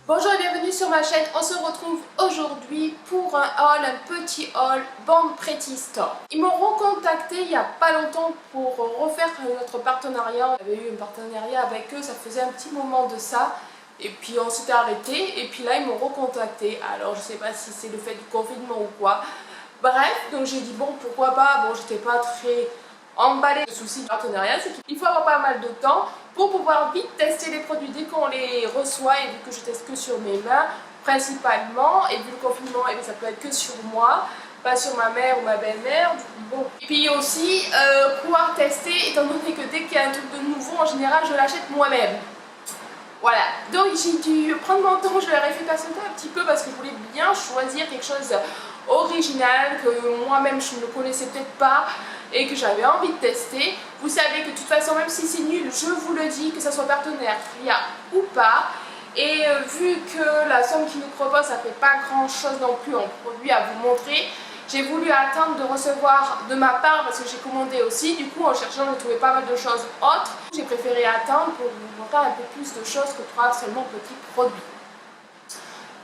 Bonjour et bienvenue sur ma chaîne. On se retrouve aujourd'hui pour un petit haul Born Pretty Store. Ils m'ont recontacté il n'y a pas longtemps pour refaire notre partenariat. On avait eu un partenariat avec eux, ça faisait un petit moment de ça. Et puis on s'était arrêté et puis là ils m'ont recontacté. Alors je sais pas si c'est le fait du confinement ou quoi. Bref, donc j'ai dit bon pourquoi pas. Bon, j'étais pas très emballée. Le souci du partenariat, c'est qu'il faut avoir pas mal de temps pour pouvoir vite tester les produits dès qu'on les reçoit. Et vu que je teste que sur mes mains principalement, et vu le confinement, et ça peut être que sur moi, pas sur ma mère ou ma belle-mère. Bon. Et puis aussi pouvoir tester, étant donné que dès qu'il y a un truc de nouveau, en général je l'achète moi-même. Voilà, donc j'ai dû prendre mon temps, je leur ai fait patienter un petit peu parce que je voulais bien choisir quelque chose original que moi-même je ne connaissais peut-être pas et que j'avais envie de tester. Vous savez que de toute façon, même si c'est nul, je vous le dis, que ce soit partenaire, Ria ou pas. Et vu que la somme qu'ils nous proposent, ça fait pas grand-chose non plus en produit à vous montrer, j'ai voulu attendre de recevoir de ma part parce que j'ai commandé aussi. Du coup, en cherchant, j'ai trouvé pas mal de choses autres. J'ai préféré attendre pour vous montrer un peu plus de choses que trois seulement petits produits.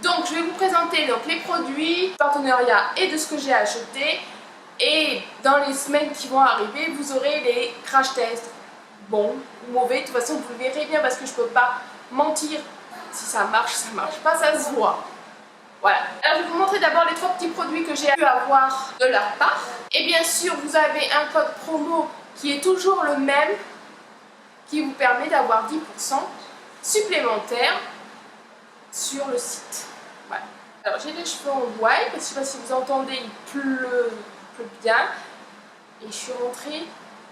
Donc, je vais vous présenter donc, les produits, partenariat et de ce que j'ai acheté. Et dans les semaines qui vont arriver, vous aurez les crash tests, bons ou mauvais. De toute façon, vous le verrez bien parce que je ne peux pas mentir. Si ça marche pas, ça se voit. Voilà. Alors, je vais vous montrer d'abord les trois petits produits que j'ai pu avoir de leur part. Et bien sûr, vous avez un code promo qui est toujours le même, qui vous permet d'avoir 10% supplémentaires sur le site. Voilà. Alors, j'ai les cheveux en white, parce que je ne sais pas si vous entendez, il pleut bien. Et je suis rentrée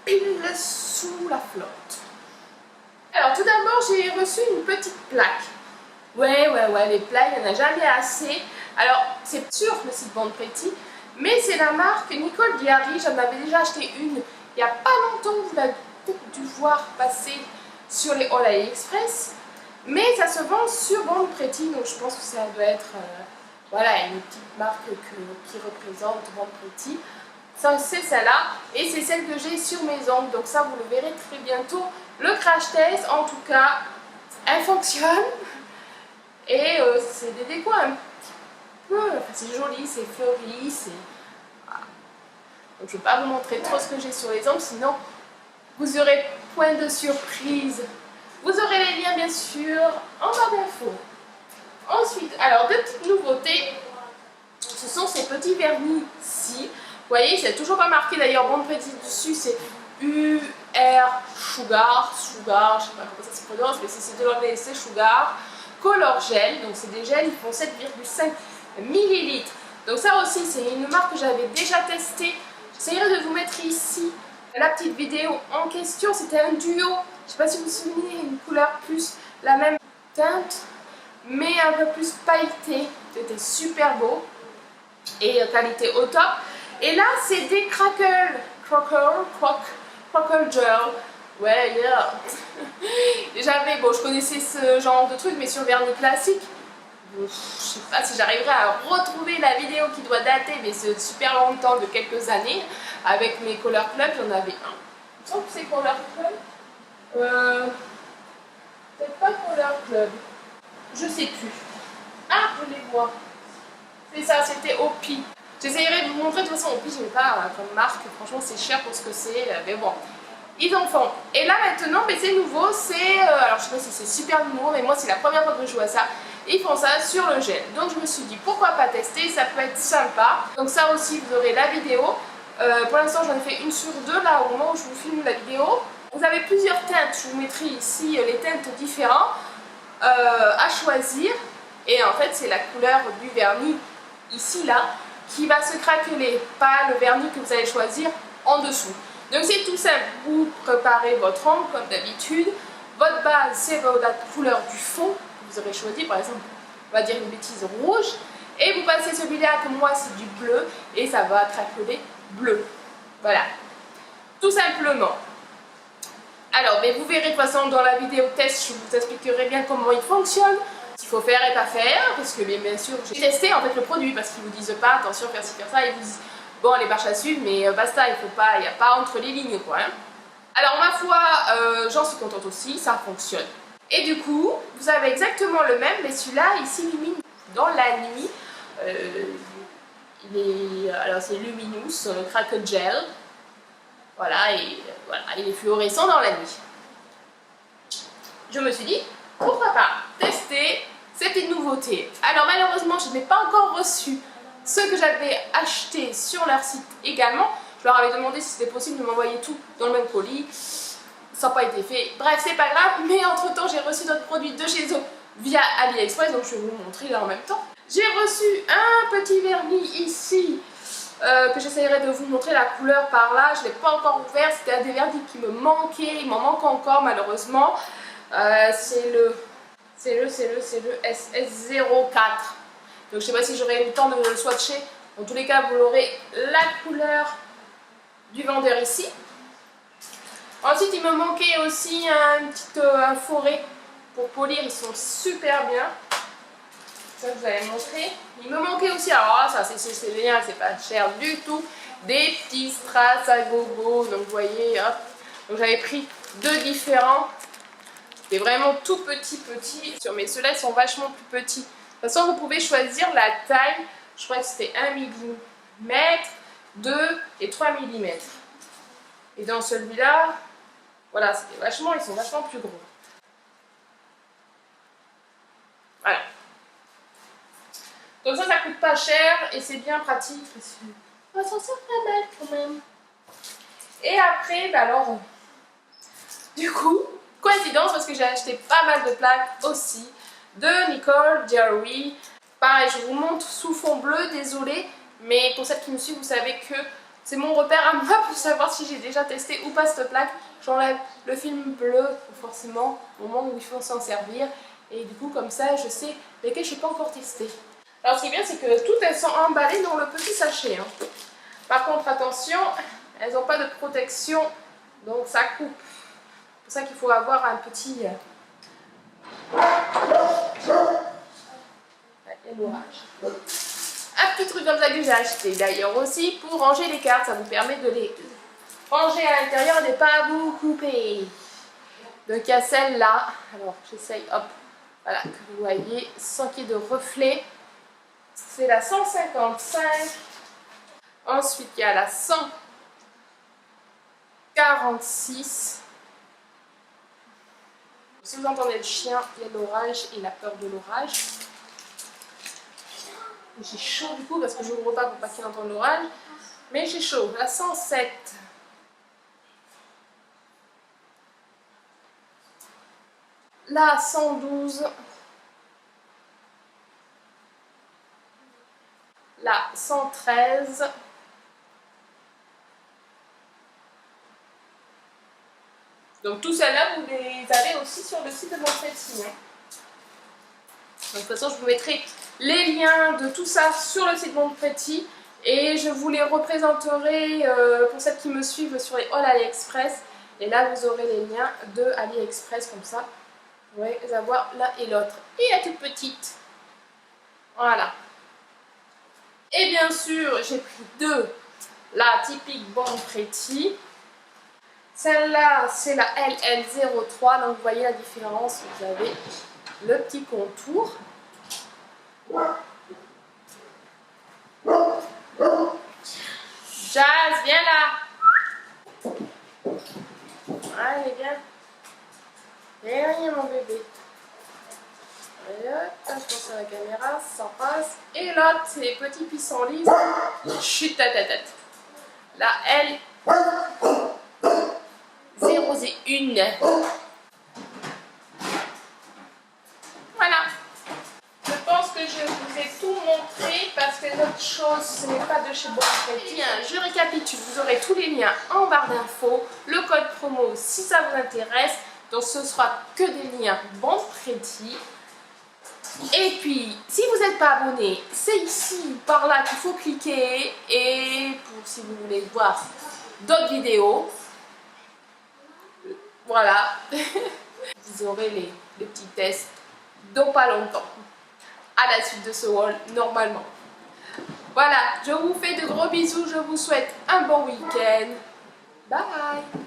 pile sous la flotte. Alors, tout d'abord, j'ai reçu une petite plaque. Ouais, les plaques, il n'y en a jamais assez. Alors, c'est sur le site Born Pretty, mais c'est la marque Nicole Diary. J'en avais déjà acheté une il n'y a pas longtemps. Vous l'avez peut-être dû voir passer sur les All Express. Mais ça se vend sur Born Pretty, donc je pense que ça doit être voilà, une petite marque qui représente Born Pretty. Ça, c'est celle-là, et c'est celle que j'ai sur mes ongles, donc ça, vous le verrez très bientôt. Le crash test, en tout cas, elle fonctionne. Et c'est des décos un petit peu, enfin, c'est joli, c'est fleuri, c'est... Voilà. Donc je ne vais pas vous montrer trop ce que j'ai sur les ongles, sinon vous aurez point de surprise. Vous aurez les liens bien sûr en barre d'infos. Ensuite, alors deux petites nouveautés, ce sont ces petits vernis-ci. Vous voyez, c'est toujours pas marqué d'ailleurs Born Pretty dessus, c'est UR Sugar, je sais pas comment ça se prononce, mais c'est de l'anglais, c'est Sugar. Color Gel, donc c'est des gels, ils font 7,5 ml. Donc ça aussi c'est une marque que j'avais déjà testée. J'essaierai de vous mettre ici la petite vidéo en question. C'était un duo, je ne sais pas si vous vous souvenez, une couleur plus la même teinte mais un peu plus pailletée. C'était super beau et qualité au top. Et là c'est des crackle gel. Ouais, yeah. J'avais, bon, je connaissais ce genre de truc, mais sur le vernis classique, je sais pas si j'arriverai à retrouver la vidéo qui doit dater, mais c'est super longtemps, de quelques années, avec mes Color Club, j'en avais un. Il me semble que c'est Color Club. Peut-être pas Color Club. Je sais plus. Ah, je les vois. C'est ça, c'était Opi. J'essayerai de vous montrer, de toute façon, Opi, je n'ai pas comme marque, franchement, c'est cher pour ce que c'est, mais bon. Ils en font. Et là maintenant, c'est nouveau, c'est... alors je sais pas si c'est super nouveau, mais moi c'est la première fois que je joue à ça. Ils font ça sur le gel. Donc je me suis dit pourquoi pas tester, ça peut être sympa. Donc ça aussi vous aurez la vidéo. Pour l'instant j'en ai fait une sur deux là au moment où je vous filme la vidéo. Vous avez plusieurs teintes, je vous mettrai ici les teintes différentes à choisir. Et en fait c'est la couleur du vernis ici là qui va se craqueler, pas le vernis que vous allez choisir en dessous. Donc c'est tout simple, vous préparez votre ongle comme d'habitude, votre base c'est la couleur du fond que vous aurez choisi, par exemple on va dire une bêtise rouge, et vous passez celui-là que moi c'est du bleu et ça va craqueler bleu. Voilà, tout simplement. Alors mais vous verrez de toute façon dans la vidéo test, je vous expliquerai bien comment il fonctionne, ce qu'il faut faire et pas faire, parce que bien sûr j'ai testé en fait le produit, parce qu'ils vous disent pas attention faire ci faire ça, ils vous disent bon, les marches à suivre, mais basta, il n'y a pas entre les lignes quoi. Hein. Alors ma foi, j'en suis contente aussi, ça fonctionne. Et du coup, vous avez exactement le même, mais celui-là, il s'illumine dans la nuit. Alors c'est Luminous Crackle Gel. Voilà, et voilà, il est fluorescent dans la nuit. Je me suis dit, pourquoi pas tester cette petite nouveauté. Alors malheureusement, je n'ai pas encore reçu ce que j'avais acheté sur leur site également. Je leur avais demandé si c'était possible de m'envoyer tout dans le même colis. Ça n'a pas été fait. Bref, c'est pas grave, mais entre temps, j'ai reçu d'autres produits de chez eux via AliExpress, donc je vais vous montrer là en même temps. J'ai reçu un petit vernis ici, que j'essayerai de vous montrer la couleur par là. Je ne l'ai pas encore ouvert, c'était un des vernis qui me manquait, il m'en manque encore malheureusement. C'est le SS04. Donc je sais pas si j'aurai eu le temps de le swatcher. En tous les cas, vous aurez la couleur du vendeur ici. Ensuite, il me manquait aussi un forêt pour polir. Ils sont super bien. Ça, je vous avais montré. Il me manquait aussi, alors ça c'est génial, c'est pas cher du tout, des petits strass à gogo. Donc vous voyez, hop. Donc j'avais pris deux différents. C'est vraiment tout petit. Mais ceux-là, ils sont vachement plus petits. De toute façon, vous pouvez choisir la taille. Je crois que c'était 1 mm, 2 et 3 mm. Et dans celui-là, voilà, ils sont vachement plus gros. Voilà. Donc ça coûte pas cher et c'est bien pratique. On s'en sort pas mal quand même. Et après, bah alors, du coup, coïncidence parce que j'ai acheté pas mal de plaques aussi de Nicole Diary. Pareil, je vous montre sous fond bleu, désolé, mais pour celles qui me suivent, vous savez que c'est mon repère à moi pour savoir si j'ai déjà testé ou pas cette plaque. J'enlève le film bleu, forcément, au moment où il faut s'en servir. Et du coup, comme ça, je sais lesquels je n'ai pas encore testé. Alors, ce qui est bien, c'est que toutes elles sont emballées dans le petit sachet. Hein. Par contre, attention, elles n'ont pas de protection, donc ça coupe. C'est pour ça qu'il faut avoir un petit... l'orage. Un petit truc comme ça que j'ai acheté d'ailleurs aussi pour ranger les cartes. Ça vous permet de les ranger à l'intérieur et de ne pas vous couper. Donc il y a celle-là. Alors j'essaye, hop, voilà, que vous voyez, sans qu'il y ait de reflet. C'est la 155. Ensuite il y a la 146. Si vous entendez le chien, il y a l'orage et la peur de l'orage. J'ai chaud du coup parce que je n'ouvre pas pour pas qu'il entende l'orage. Mais j'ai chaud. La 107. La 112. La 113. Donc tout ça là, vous les avez aussi sur le site de Bonpreti. Donc de toute façon, je vous mettrai les liens de tout ça sur le site Bonpreti et je vous les représenterai pour celles qui me suivent sur les hauls AliExpress. Et là, vous aurez les liens de AliExpress comme ça. Vous pourrez les avoir l'un et l'autre. Et la toute petite. Voilà. Et bien sûr, j'ai pris deux. La typique Bonpreti. Celle-là, c'est la LL03. Donc vous voyez la différence. Vous avez le petit contour. Jazz, viens là. Allez, viens. Viens, mon bébé. Et hop, là, je pense à la caméra, ça passe. Et l'autre, c'est les petits pissenlits. Chut, ta tête. La L001. Voilà. Je pense que je vous ai tout montré parce que l'autre chose, ce n'est pas de chez Bonpreti. Bien, je récapitule. Vous aurez tous les liens en barre d'infos. Le code promo si ça vous intéresse. Donc ce sera que des liens Bonpreti. Et puis, si vous n'êtes pas abonné, c'est ici, par là qu'il faut cliquer. Et pour si vous voulez voir d'autres vidéos, voilà, vous aurez les petits tests dans pas longtemps, à la suite de ce haul, normalement. Voilà, je vous fais de gros bisous, je vous souhaite un bon week-end. Bye!